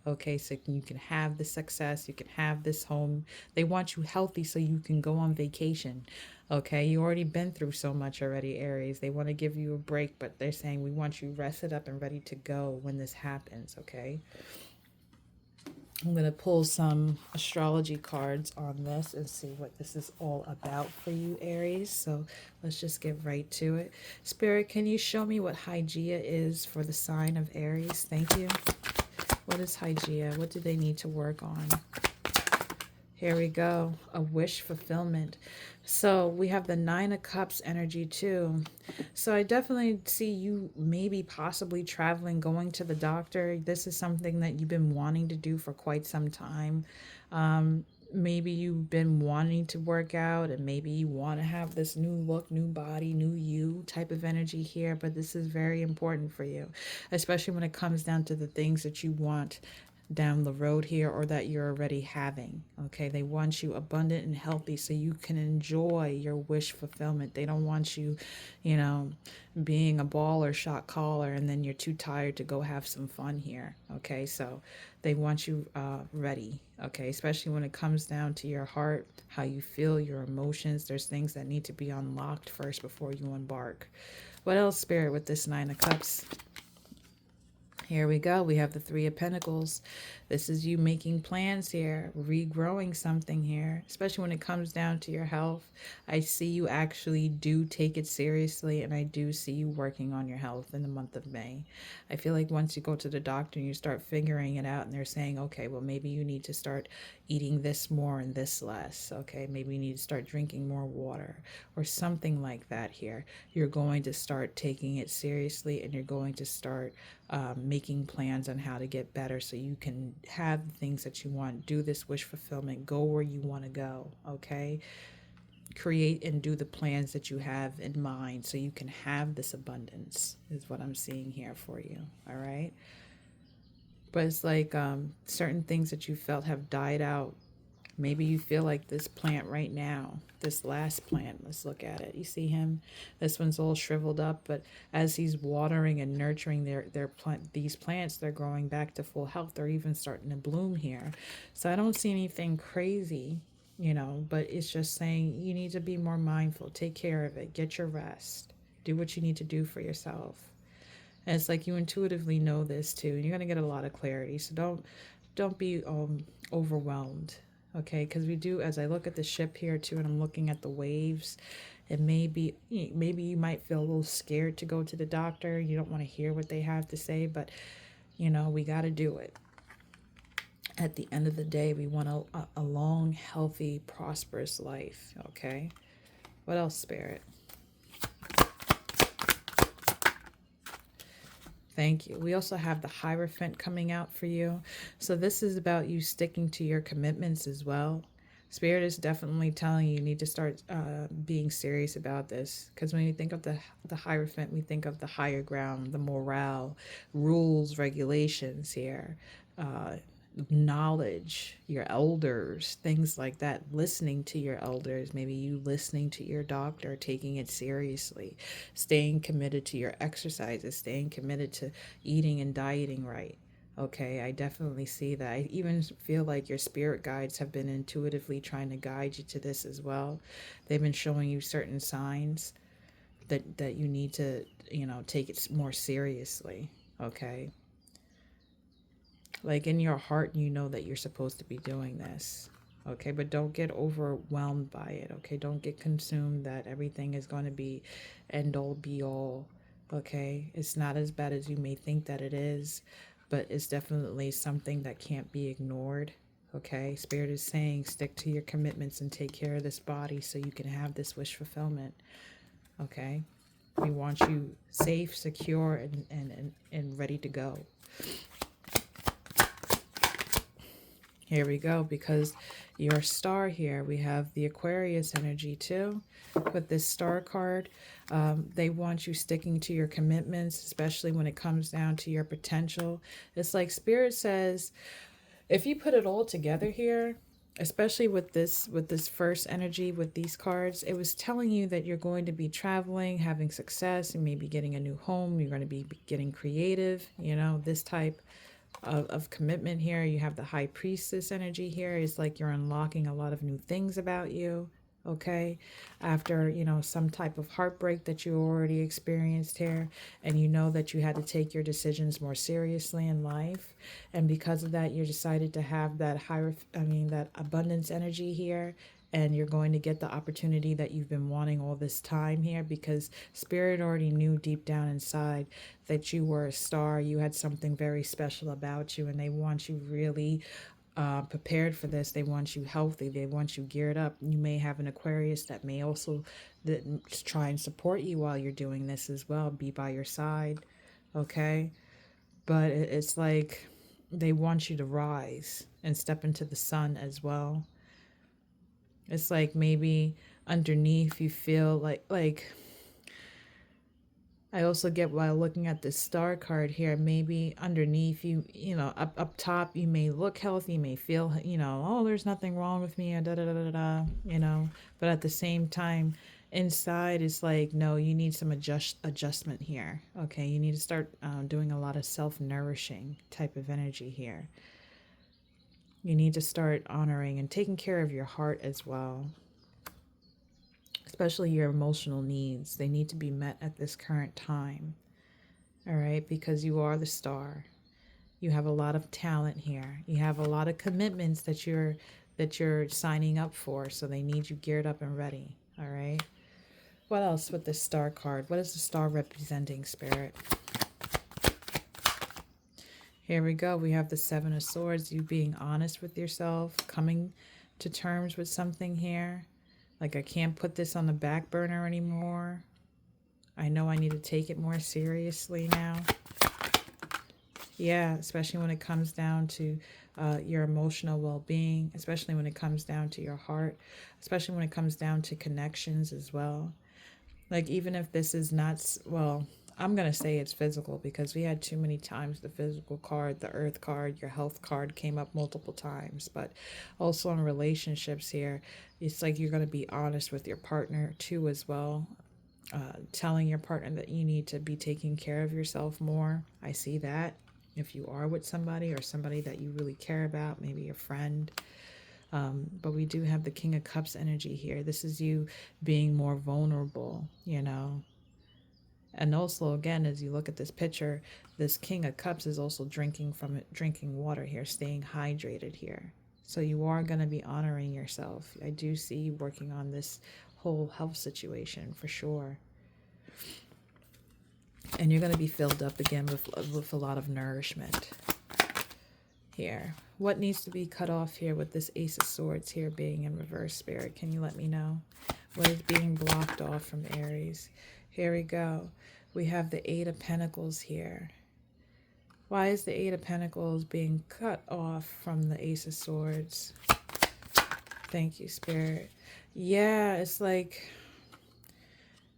okay, so you can have the success, you can have this home. They want you healthy so you can go on vacation. Okay, you already been through so much already, Aries. They want to give you a break, but they're saying we want you rested up and ready to go when this happens, okay? I'm going to pull some astrology cards on this and see what this is all about for you, Aries. So let's just get right to it. Spirit, can you show me what Hygieia is for the sign of Aries? Thank you. What is Hygieia? What do they need to work on? Here we go. A wish fulfillment. So we have the Nine of Cups energy too. So I definitely see you maybe possibly traveling, going to the doctor. This is something that you've been wanting to do for quite some time. Maybe you've been wanting to work out, and maybe you want to have this new look, new body, new you type of energy here. But this is very important for you, especially when it comes down to the things that you want down the road here or that you're already having. Okay, they want you abundant and healthy so you can enjoy your wish fulfillment. They don't want you, you know, being a ball or shot caller and then you're too tired to go have some fun here. Okay, so they want you ready. Okay, especially when it comes down to your heart, how you feel, your emotions. There's things that need to be unlocked first before you embark. What else, Spirit, with this Nine of Cups? Here we go. We have the Three of Pentacles. This is you making plans here, regrowing something here, especially when it comes down to your health. I see you actually do take it seriously, and I do see you working on your health in the month of May. I feel like once you go to the doctor and you start figuring it out and they're saying, okay, well, maybe you need to start eating this more and this less. Okay, maybe you need to start drinking more water or something like that here. You're going to start taking it seriously, and you're going to start making plans on how to get better so you can have the things that you want. Do this wish fulfillment. Go where you want to go, okay? Create and do the plans that you have in mind so you can have this abundance is what I'm seeing here for you, all right? But it's like certain things that you felt have died out. Maybe you feel like this plant right now, this last plant, let's look at it. You see him? This one's all shriveled up, but as he's watering and nurturing these plants, they're growing back to full health. They're even starting to bloom here. So I don't see anything crazy, you know, but it's just saying you need to be more mindful. Take care of it. Get your rest. Do what you need to do for yourself. And it's like you intuitively know this too. And you're going to get a lot of clarity. So don't be overwhelmed. Okay, because we do, as I look at the ship here too, and I'm looking at the waves, it may be, maybe you might feel a little scared to go to the doctor. You don't want to hear what they have to say, but we got to do it. At the end of the day, we want a long, healthy, prosperous life. Okay, what else, Spirit? Thank you. We also have the Hierophant coming out for you. So this is about you sticking to your commitments as well. Spirit is definitely telling you need to start being serious about this. Because when you think of the Hierophant, we think of the higher ground, the morale, rules, regulations here. Knowledge, your elders, things like that, listening to your elders, maybe you listening to your doctor, taking it seriously, staying committed to your exercises, staying committed to eating and dieting right. Okay, I definitely see that. I even feel like your spirit guides have been intuitively trying to guide you to this as well. They've been showing you certain signs that you need to, take it more seriously. Okay, like in your heart, you know that you're supposed to be doing this. Okay, but don't get overwhelmed by it. Okay, don't get consumed that everything is going to be end all be all. Okay, it's not as bad as you may think that it is, but it's definitely something that can't be ignored. Okay, Spirit is saying stick to your commitments and take care of this body so you can have this wish fulfillment. Okay, we want you safe, secure, and ready to go. Here we go, because your star here, we have the Aquarius energy too. With this star card, they want you sticking to your commitments, especially when it comes down to your potential. It's like Spirit says, if you put it all together here, especially with this first energy with these cards, it was telling you that you're going to be traveling, having success, and maybe getting a new home. You're going to be getting creative, this type of commitment here. You have the High Priestess energy here. It's like you're unlocking a lot of new things about you. Okay, after some type of heartbreak that you already experienced here, and that you had to take your decisions more seriously in life, and because of that you decided to have that abundance energy here, and you're going to get the opportunity that you've been wanting all this time here, because Spirit already knew deep down inside that you were a star. You had something very special about you, and they want you really prepared for this. They want you healthy. They want you geared up. You may have an Aquarius that may also try and support you while you're doing this as well, be by your side. Okay, but it's like they want you to rise and step into the sun as well. It's like maybe underneath you feel like I also get, while looking at this star card here, maybe underneath up top, you may look healthy, you may feel, oh, there's nothing wrong with me, da da da da da, but at the same time, inside is like, no, you need some adjustment here. Okay, you need to start doing a lot of self-nourishing type of energy here. You need to start honoring and taking care of your heart as well, especially your emotional needs. They need to be met at this current time. All right, because you are the star. You have a lot of talent here. You have a lot of commitments that you're signing up for, so they need you geared up and ready. All right. What else with this star card? What is the star representing, Spirit? Here we go. We have the Seven of Swords, you being honest with yourself, coming to terms with something here. Like, I can't put this on the back burner anymore. I know I need to take it more seriously now. Yeah, especially when it comes down to your emotional well-being, especially when it comes down to your heart, especially when it comes down to connections as well. Like, even if this is not, well, I'm going to say it's physical, because we had too many times the physical card, the earth card, your health card came up multiple times. But also in relationships here, it's like you're going to be honest with your partner too as well. Telling your partner that you need to be taking care of yourself more. I see that if you are with somebody, or somebody that you really care about, maybe a friend. But we do have the King of Cups energy here. This is you being more vulnerable, And also, again, as you look at this picture, this King of Cups is also drinking from it, drinking water here, staying hydrated here. So you are going to be honoring yourself. I do see you working on this whole health situation for sure. And you're going to be filled up again with a lot of nourishment here. What needs to be cut off here with this Ace of Swords here being in reverse, Spirit? Can you let me know? What is being blocked off from Aries? Here we go. We have the Eight of Pentacles here. Why is the Eight of Pentacles being cut off from the Ace of Swords? Thank you, Spirit. Yeah, it's like,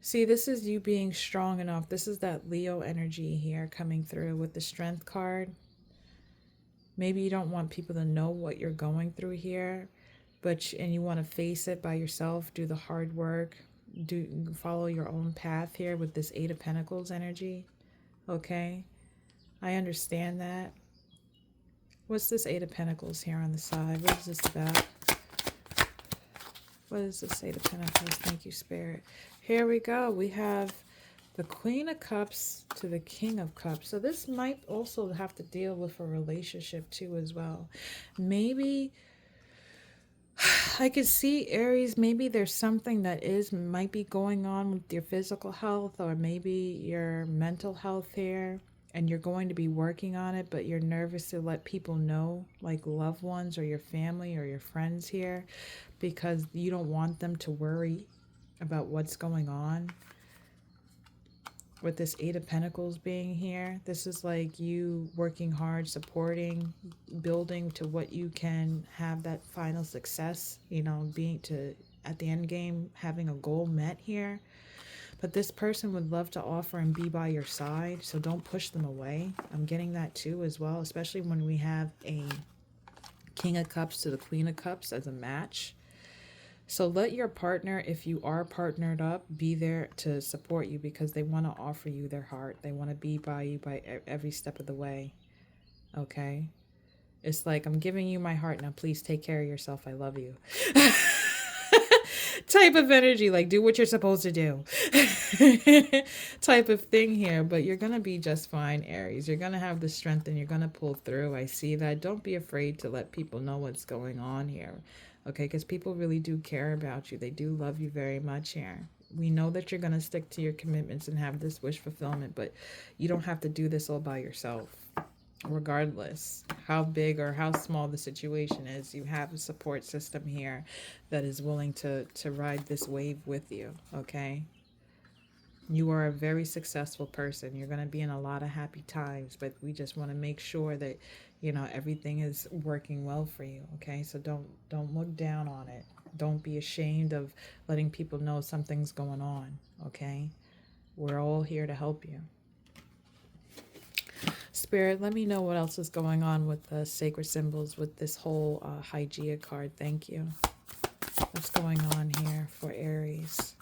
see, this is you being strong enough. This is that Leo energy here coming through with the Strength card. Maybe you don't want people to know what you're going through here, and you want to face it by yourself, do the hard work, follow your own path here with this Eight of Pentacles energy. Okay? I understand that. What's this Eight of Pentacles here on the side? What is this about? What is this Eight of Pentacles? Thank you, Spirit. Here we go. We have the Queen of Cups to the King of Cups. So this might also have to deal with a relationship too as well. Maybe I could see, Aries, maybe there's something that might be going on with your physical health or maybe your mental health here, and you're going to be working on it, but you're nervous to let people know, like loved ones or your family or your friends here, because you don't want them to worry about what's going on. With this Eight of Pentacles being here, this is like you working hard, supporting, building to what you can have that final success, you know, at the end game, having a goal met here. But this person would love to offer and be by your side, so don't push them away. I'm getting that too as well, especially when we have a King of Cups to the Queen of Cups as a match. So let your partner, if you are partnered up, be there to support you because they want to offer you their heart. They want to be by you by every step of the way. Okay? It's like, I'm giving you my heart now. Please take care of yourself. I love you. Type of energy, like do what you're supposed to do. Type of thing here. But you're going to be just fine, Aries. You're going to have the strength and you're going to pull through. I see that. Don't be afraid to let people know what's going on here. Okay, because people really do care about you. They do love you very much here. We know that you're going to stick to your commitments and have this wish fulfillment, but you don't have to do this all by yourself. Regardless how big or how small the situation is, you have a support system here that is willing to ride this wave with you, okay? You are a very successful person. You're going to be in a lot of happy times, but we just want to make sure that, you know, everything is working well for you, okay? So don't look down on it. Don't be ashamed of letting people know something's going on, okay? We're all here to help you. Spirit, let me know what else is going on with the sacred symbols with this whole Hygieia card. Thank you. What's going on here for Aries?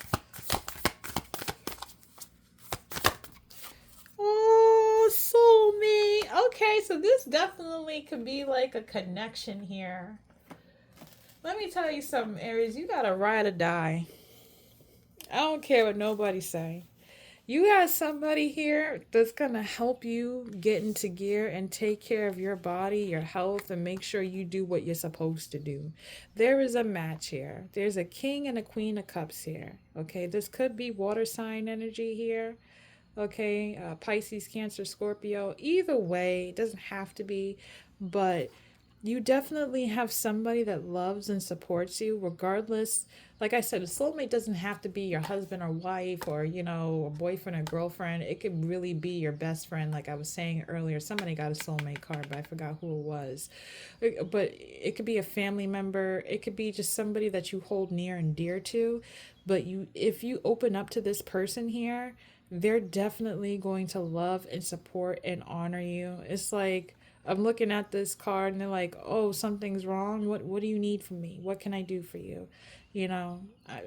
Oh, soulmate. Okay, so this definitely could be like a connection here. Let me tell you something, Aries. You got to ride or die. I don't care what nobody say. You got somebody here that's going to help you get into gear and take care of your body, your health, and make sure you do what you're supposed to do. There is a match here. There's a King and a Queen of Cups here. Okay, this could be water sign energy here. Okay, Pisces, Cancer, Scorpio. Either way, it doesn't have to be, but you definitely have somebody that loves and supports you regardless. Like I said, a soulmate doesn't have to be your husband or wife or, you know, a boyfriend or girlfriend. It could really be your best friend. Like I was saying earlier, somebody got a soulmate card, but I forgot who it was. But it could be a family member. It could be just somebody that you hold near and dear to. But if you open up to this person here, they're definitely going to love and support and honor you. It's like, I'm looking at this card and they're like, oh, something's wrong. What do you need from me? What can I do for you? You know,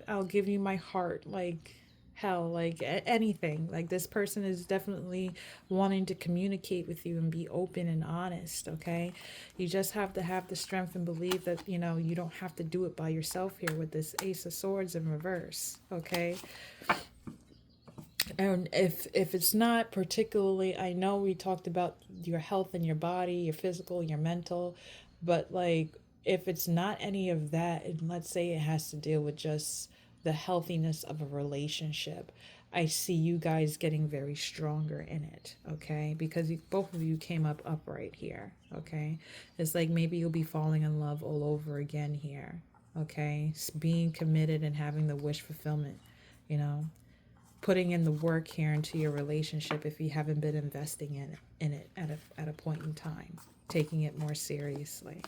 I'll give you my heart. Like, hell, like anything. Like this person is definitely wanting to communicate with you and be open and honest, okay? You just have to have the strength and believe that, you know, you don't have to do it by yourself here with this Ace of Swords in reverse, okay? And if it's not particularly, I know we talked about your health and your body, your physical, your mental, but like if it's not any of that, and let's say it has to deal with just the healthiness of a relationship, I see you guys getting very stronger in it, okay? Because both of you came up upright here, okay? It's like maybe you'll be falling in love all over again here, okay? Being committed and having the wish fulfillment, you know, putting in the work here into your relationship if you haven't been investing in it at a point in time, taking it more seriously.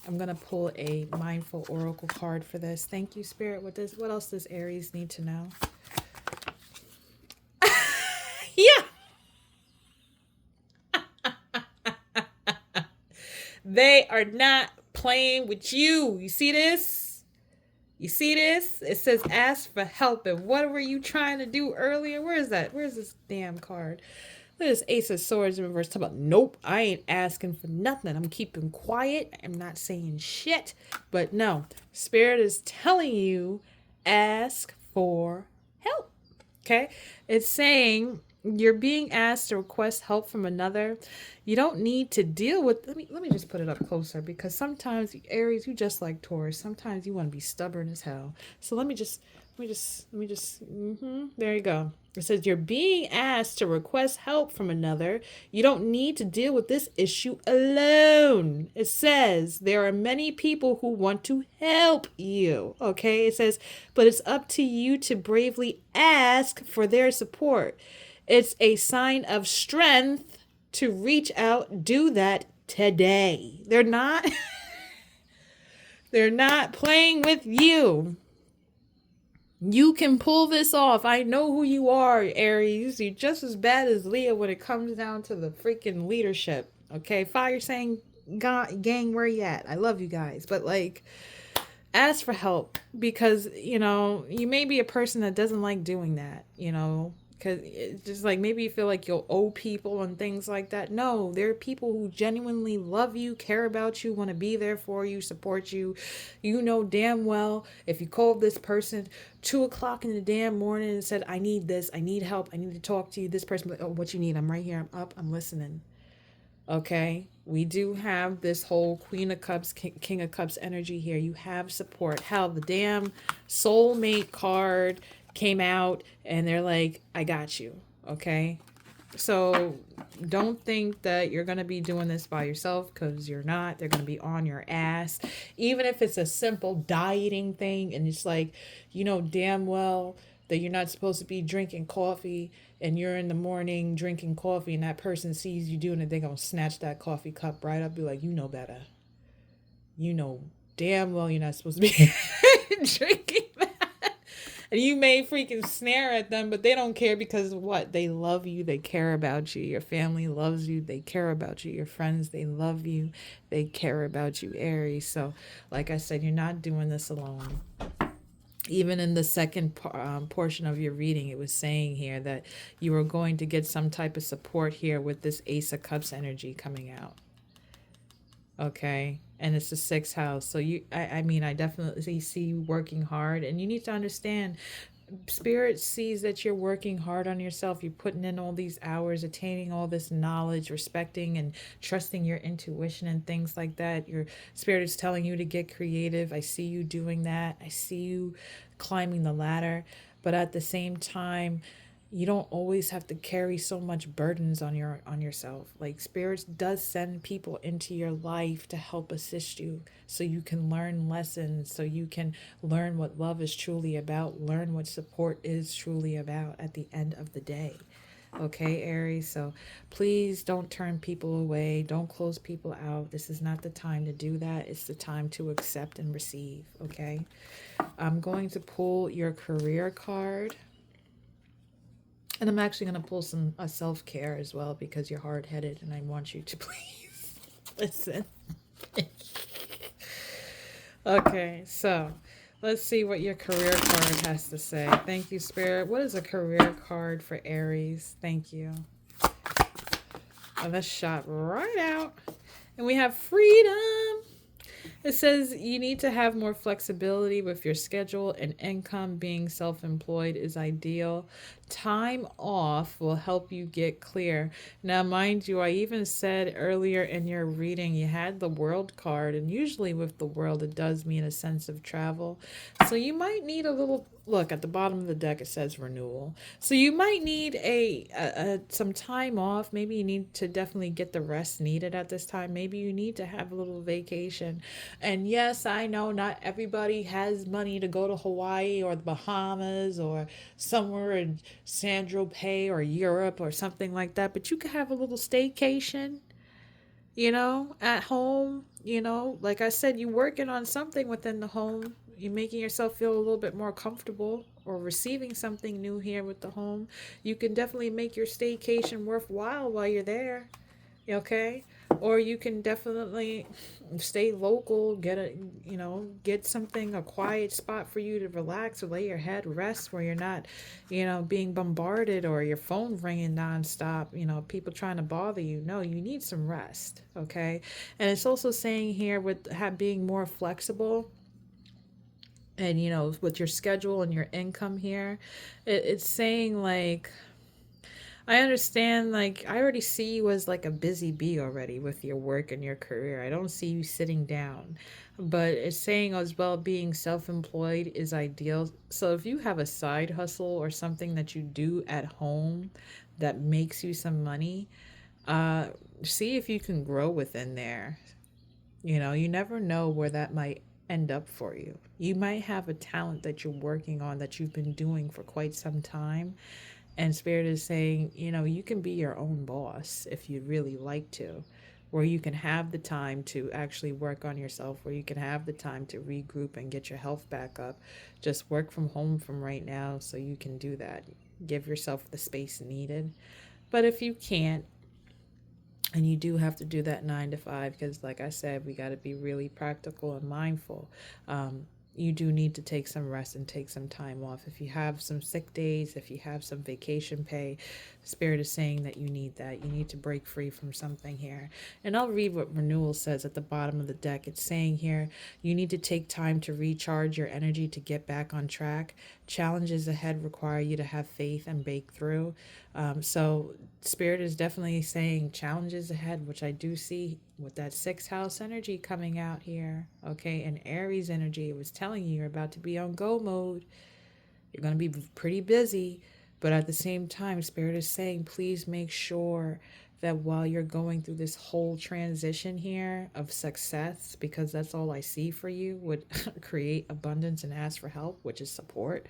I'm gonna pull a mindful oracle card for this. Thank you, Spirit. What else does Aries need to know? Yeah, they are not playing with you. You see this? You see this? It says ask for help. And what were you trying to do earlier? Where is that? Where's this damn card? Look at this Ace of Swords in reverse. Talk about, nope, I ain't asking for nothing. I'm keeping quiet. I'm not saying shit. But no, Spirit is telling you ask for help. Okay? It's saying you're being asked to request help from another. You don't need to deal with, let me just put it up closer, because sometimes Aries, you just like Taurus. Sometimes you want to be stubborn as hell. So there you go. It says you're being asked to request help from another. You don't need to deal with this issue alone. It says there are many people who want to help you. Okay. It says, but it's up to you to bravely ask for their support. It's a sign of strength to reach out. Do that today. They're not playing with you. You can pull this off. I know who you are, Aries. You're just as bad as Leo when it comes down to the freaking leadership. Okay, Fire saying, gang, where you at? I love you guys. But like, ask for help, because, you know, you may be a person that doesn't like doing that, you know, because it's just like maybe you feel like you'll owe people and things like that. No, there are people who genuinely love you, care about you, want to be there for you, support you. You know damn well if you called this person 2 o'clock in the damn morning and said, I need this, I need help, I need to talk to you, this person, like, oh, what you need? I'm right here, I'm up, I'm listening. Okay, we do have this whole Queen of Cups, King of Cups energy here. You have support. Hell, the damn soulmate card came out and they're like, I got you. Okay, so don't think that you're going to be doing this by yourself, because you're not. They're going to be on your ass. Even if it's a simple dieting thing and it's like, you know damn well that you're not supposed to be drinking coffee, and you're in the morning drinking coffee and that person sees you doing it, they're going to snatch that coffee cup right up, be like, you know better. You know damn well you're not supposed to be drinking that. And you may freaking snare at them, but they don't care, because what? They love you. They care about you. Your family loves you. They care about you. Your friends, they love you. They care about you, Aries. So, like I said, you're not doing this alone. Even in the second portion of your reading, it was saying here that you were going to get some type of support here with this Ace of Cups energy coming out. Okay, and it's the sixth house. So I mean, I definitely see you working hard, and you need to understand, Spirit sees that you're working hard on yourself. You're putting in all these hours, attaining all this knowledge, respecting and trusting your intuition and things like that. Your Spirit is telling you to get creative. I see you doing that. I see you climbing the ladder, but at the same time, you don't always have to carry so much burdens on yourself. Like, spirits does send people into your life to help assist you, so you can learn lessons, so you can learn what love is truly about, learn what support is truly about at the end of the day. Okay, Aries, so please don't turn people away, don't close people out. This is not the time to do that. It's the time to accept and receive. Okay, I'm going to pull your career card. And I'm actually going to pull some self-care as well, because you're hard-headed and I want you to please listen. Okay, so let's see what your career card has to say. Thank you, Spirit. What is a career card for Aries? Thank you. And that's shot right out. And we have freedom. It says you need to have more flexibility with your schedule and income. Being self employed is ideal. Time off will help you get clear. Now, mind you, I even said earlier in your reading you had the world card, and usually with the world, it does mean a sense of travel. So you might need a little look at the bottom of the deck, it says renewal. So you might need some time off. Maybe you need to definitely get the rest needed at this time. Maybe you need to have a little vacation. And yes, I know not everybody has money to go to Hawaii or the Bahamas or somewhere in San Tropez or Europe or something like that, but you could have a little staycation, at home. Like I said, you working on something within the home. You're making yourself feel a little bit more comfortable or receiving something new here with the home. You can definitely make your staycation worthwhile while you're there. Okay, or you can definitely stay local, get something, a quiet spot for you to relax or lay your head, rest, where you're not being bombarded or your phone ringing nonstop, people trying to bother you. No, you need some rest. Okay, and it's also saying here with being more flexible, and with your schedule and your income here, it's saying like, I understand, like, I already see you as like a busy bee already with your work and your career. I don't see you sitting down. But it's saying as well, being self employed is ideal. So if you have a side hustle or something that you do at home that makes you some money, uh, see if you can grow within there. You never know where that might end up for you. You might have a talent that you're working on that you've been doing for quite some time, and Spirit is saying, you can be your own boss if you'd really like to, where you can have the time to actually work on yourself, where you can have the time to regroup and get your health back up. Just work from home from right now so you can do that. Give yourself the space needed. But if you can't, and you do have to do that 9 to 5, because like I said, we got to be really practical and mindful. You do need to take some rest and take some time off. If you have some sick days, if you have some vacation pay, Spirit is saying that you need that. You need to break free from something here. And I'll read what renewal says at the bottom of the deck. It's saying here, you need to take time to recharge your energy to get back on track. Challenges ahead require you to have faith and break through. So Spirit is definitely saying challenges ahead, which I do see with that sixth house energy coming out here. Okay, and Aries energy, it was telling you you're about to be on go mode. You're going to be pretty busy, but at the same time, Spirit is saying, please make sure that while you're going through this whole transition here of success, because that's all I see for you, would create abundance and ask for help, which is support.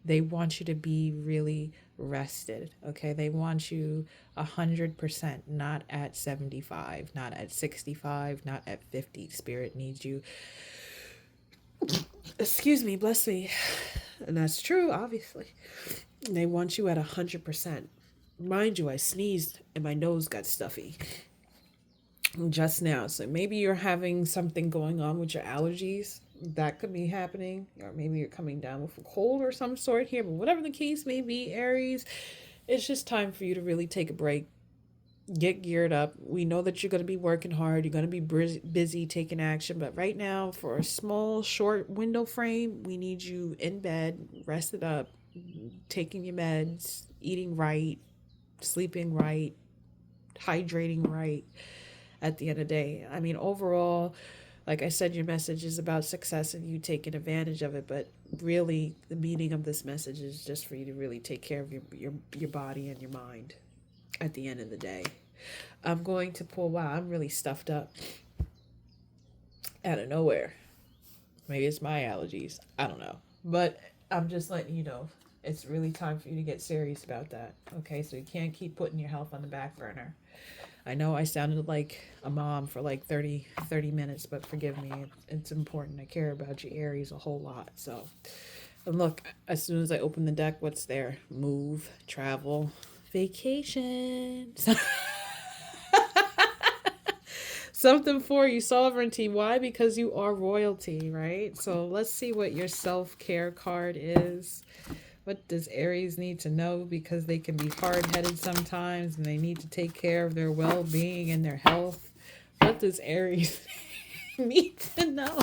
They want you to be really rested. Okay, they want you 100%, not at 75, not at 65, not at 50. Spirit needs you, excuse me, bless me, and that's true, obviously. They want you at 100%. Mind you, I sneezed and my nose got stuffy just now. So maybe you're having something going on with your allergies. That could be happening. Or maybe you're coming down with a cold or some sort here. But whatever the case may be, Aries, it's just time for you to really take a break. Get geared up. We know that you're going to be working hard. You're going to be busy taking action. But right now, for a small, short window frame, we need you in bed, rested up, taking your meds, eating right, sleeping right, hydrating right at the end of the day. I mean, overall, like I said, your message is about success and you taking advantage of it. But really, the meaning of this message is just for you to really take care of your body and your mind at the end of the day. I'm going to pull, wow, I'm really stuffed up out of nowhere. Maybe it's my allergies. I don't know. But I'm just letting you know, it's really time for you to get serious about that. Okay, so you can't keep putting your health on the back burner. I know I sounded like a mom for like 30 minutes, but forgive me. It's important. I care about you, Aries, a whole lot. So, and look, as soon as I open the deck, what's there? Move, travel, vacation. Something for you, sovereignty. Why? Because you are royalty, right? So let's see what your self-care card is. What does Aries need to know? Because they can be hard-headed sometimes and they need to take care of their well-being and their health. What does Aries need to know.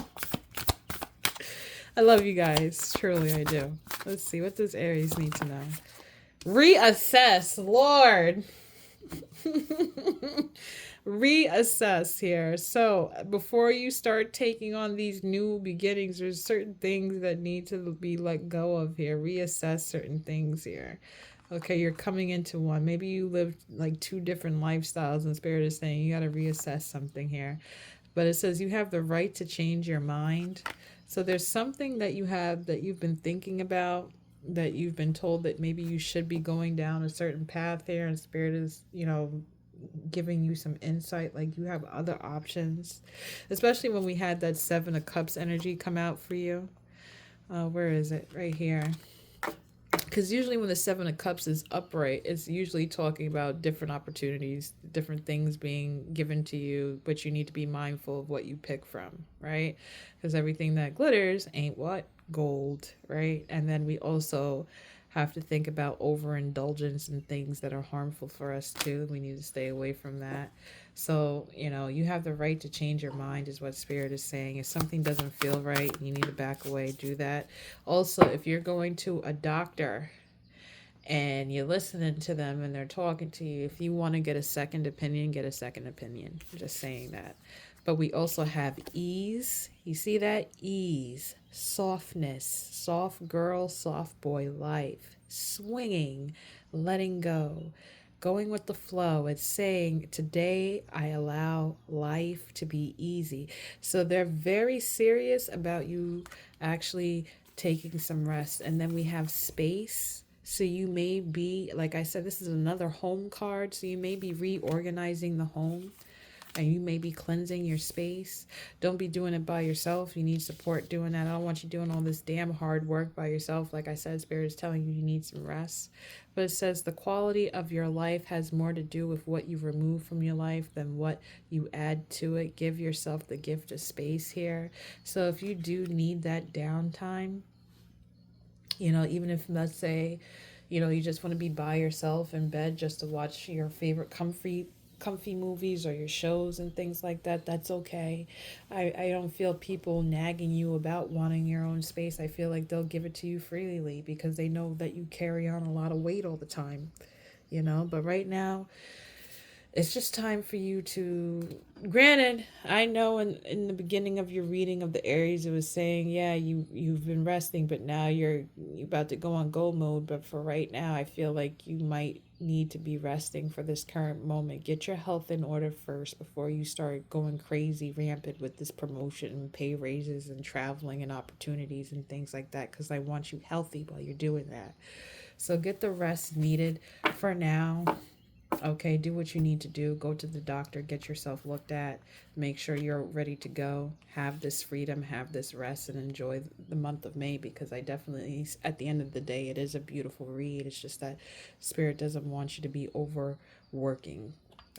I love you guys. Truly, I do. Let's see. What does Aries need to know? Reassess, Lord. Reassess here. So, before you start taking on these new beginnings, there's certain things that need to be let go of here. Reassess certain things here. Okay, you're coming into one. Maybe you lived like two different lifestyles, and Spirit is saying you got to reassess something here. But it says you have the right to change your mind. So there's something that you have that you've been thinking about, that you've been told that maybe you should be going down a certain path here, and Spirit is, giving you some insight, like you have other options, especially when we had that Seven of Cups energy come out for you. Where is it? Right here. Because usually when the Seven of Cups is upright, it's usually talking about different opportunities, different things being given to you, but you need to be mindful of what you pick from, right? Because everything that glitters ain't what? Gold, right? And then we also have to think about overindulgence and things that are harmful for us too. We need to stay away from that. So, you have the right to change your mind, is what Spirit is saying. If something doesn't feel right, you need to back away, do that. Also, if you're going to a doctor and you're listening to them and they're talking to you, if you want to get a second opinion, get a second opinion. I'm just saying that. But we also have ease. You see that? Ease, softness, soft girl, soft boy life, swinging, letting go, going with the flow. It's saying, today I allow life to be easy. So they're very serious about you actually taking some rest. And then we have space. So you may be, like I said, this is another home card. So you may be reorganizing the home, and you may be cleansing your space. Don't be doing it by yourself. You need support doing that. I don't want you doing all this damn hard work by yourself. Like I said, Spirit is telling you need some rest. But it says the quality of your life has more to do with what you remove from your life than what you add to it. Give yourself the gift of space here. So if you do need that downtime, even if, let's say, you just want to be by yourself in bed just to watch your favorite comfy movies or your shows and things like that, that's okay. I don't feel people nagging you about wanting your own space. I feel like they'll give it to you freely because they know that you carry on a lot of weight all the time, but right now it's just time for you to, granted, I know in the beginning of your reading of the Aries, it was saying, yeah, you've been resting, but now you're about to go on go mode. But for right now, I feel like you might need to be resting for this current moment. Get your health in order first before you start going crazy rampant with this promotion and pay raises and traveling and opportunities and things like that, because I want you healthy while you're doing that. So get the rest needed for now. Okay, do what you need to do. Go to the doctor, get yourself looked at, make sure you're ready to go. Have this freedom, have this rest, and enjoy the month of May, because I definitely, at the end of the day, it is a beautiful read. It's just that Spirit doesn't want you to be overworking.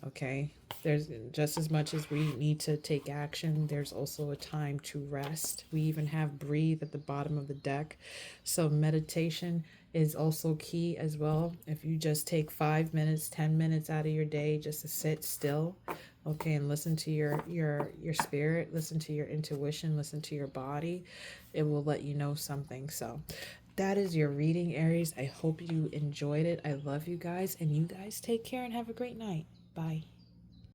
Okay, there's just as much as we need to take action, there's also a time to rest. We even have breathe at the bottom of the deck. So meditation is also key as well. If you just take 5 minutes, 10 minutes out of your day just to sit still, okay, and listen to your spirit, listen to your intuition, listen to your body, it will let you know something. So that is your reading, Aries. I hope you enjoyed it. I love you guys, and you guys take care and have a great night. Bye.